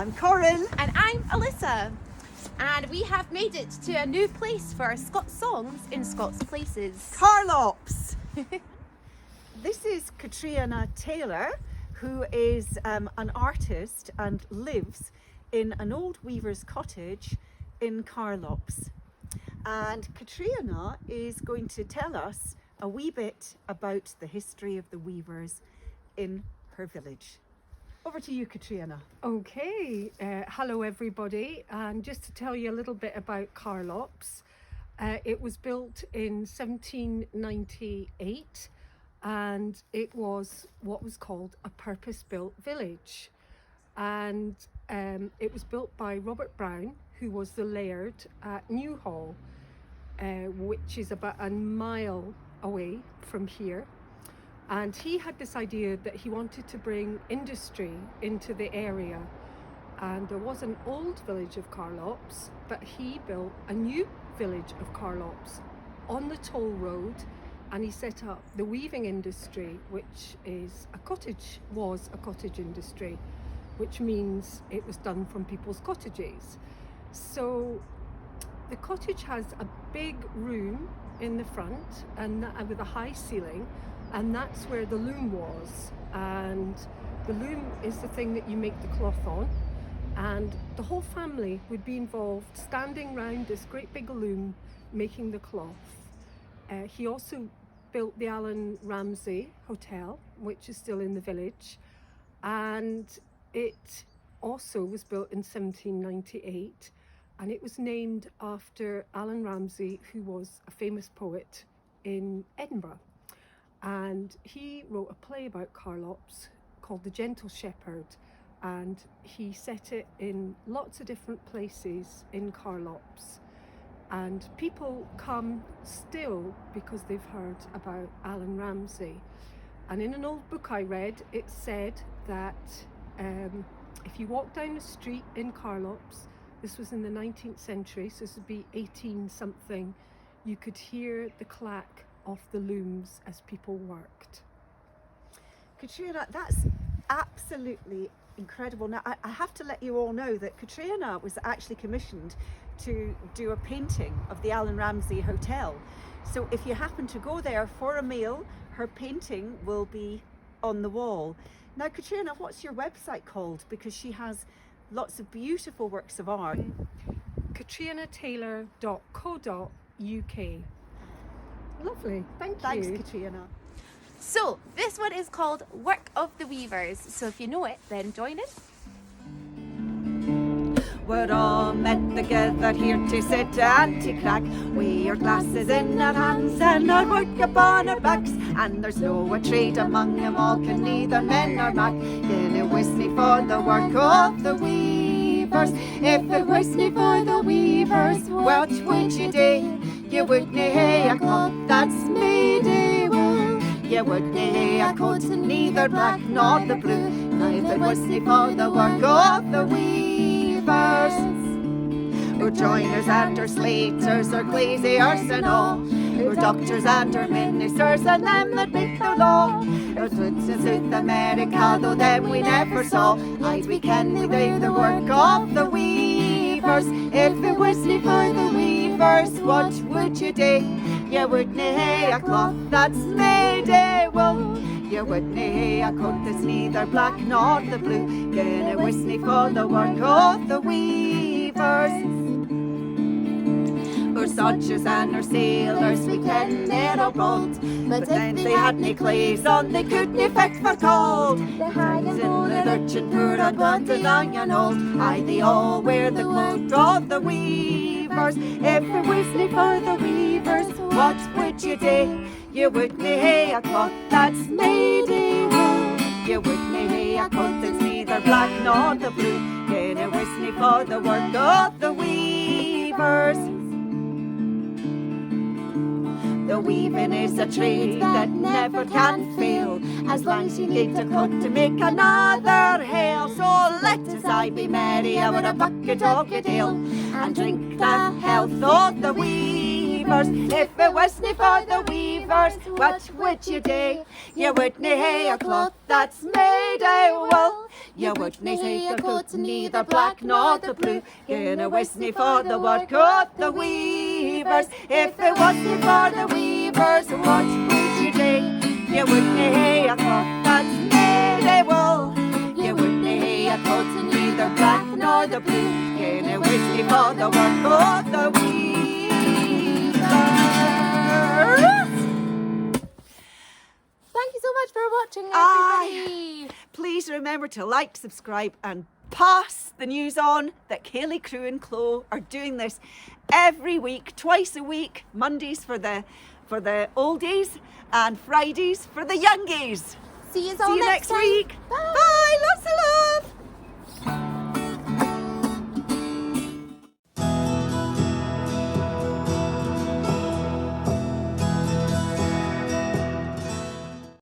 I'm Corinne. And I'm Alyssa. And we have made it to a new place for our Scots songs in Scots Places. Carlops. This is Katrina Taylor, who is an artist and lives in an old weaver's cottage in Carlops. And Katrina is going to tell us a wee bit about the history of the weavers in her village. Over to you, Katrina. Okay, hello everybody, and just to tell you a little bit about Carlops, it was built in 1798 and it was what was called a purpose-built village, and it was built by Robert Brown, who was the laird at Newhall, which is about a mile away from here. And he had this idea that he wanted to bring industry into the area. And there was an old village of Carlops, but he built a new village of Carlops on the toll road, and he set up the weaving industry, which is was a cottage industry, which means it was done from people's cottages. So the cottage has a big room in the front and with a high ceiling, and that's where the loom was. And the loom is the thing that you make the cloth on, and the whole family would be involved, standing round this great big loom making the cloth. He also built the Allan Ramsay Hotel, which is still in the village, and it also was built in 1798, and it was named after Allan Ramsay, who was a famous poet in Edinburgh. And he wrote a play about Carlops called The Gentle Shepherd, and he set it in lots of different places in Carlops. And people come still because they've heard about Allan Ramsay. And in an old book I read, it said that if you walk down the street in Carlops, this was in the 19th century, so this would be 18 something, you could hear the clack of the looms as people worked. Katrina, that's absolutely incredible. Now, I have to let you all know that Katrina was actually commissioned to do a painting of the Allan Ramsay Hotel. So if you happen to go there for a meal, her painting will be on the wall. Now, Katrina, what's your website called? Because she has lots of beautiful works of art. CatrinaTaylor.co.uk. Lovely, thanks Thanks, Katrina. So this one is called Work of the Weavers. So if you know it, then join in. We're all met together here to sit and to crack. We our glasses in our hands and our work upon our backs. And there's no a trade among them all, can neither men nor mak. Then it wasn't for the work of the weavers. If it wasn't for the weavers, what would you do? You wouldn't hae a cloth that's made of wool. You wouldn't hae a coat neither black nor the blue. If it wasn't for the work of the weavers. Our joiners and our slaters, our glaziers and all, our doctors and our ministers and them that make the law. Our roots in South America, though them we never saw, I'd we ken we do the work of the weavers. If it wasn't for the weavers, what would you do? You wouldn't hae a cloth that's made of wool. You wouldn't hae a coat that's neither black nor the blue. Then it wasn't for the work of the weavers. Our sodgers and our sailors, we ken they're all bold, but then they had nae claes on, they couldn't effect for cold. The hands in the urchin, poor and wanted young and old, aye, they all wear the cloak of the weavers. If it wasn't for the weavers, what would you do? You wouldn't hae a cloth that's made of wool. You wouldn't hae a coat that's neither black nor the blue. Then it wasn't for the work of the weavers. The weaving is a trade that never can fail, as long as you get a cut to make another hail. So let us I be merry over a bucket of good ale, and drink the health of the weavers. weavers. If it wasn't for the weavers, what would you do? You wouldn't hae a cloth that's made of wool. You wouldn't hae a coat neither black nor the blue. Gin it wasn't for the work of the weavers. If it wasn't for the weavers, what would you do? You wouldn't hae a cloth that's made of wool. You wouldn't hae a coat neither black nor the blue. Gin it wasn't for the work of the weavers. Thank you so much for watching, everybody. Please remember to like, subscribe and pass the news on that Ceilidh Crew and Clo are doing this every week, twice a week, Mondays for the oldies and Fridays for the youngies. See you all next time. week. Bye. Bye, lots of love.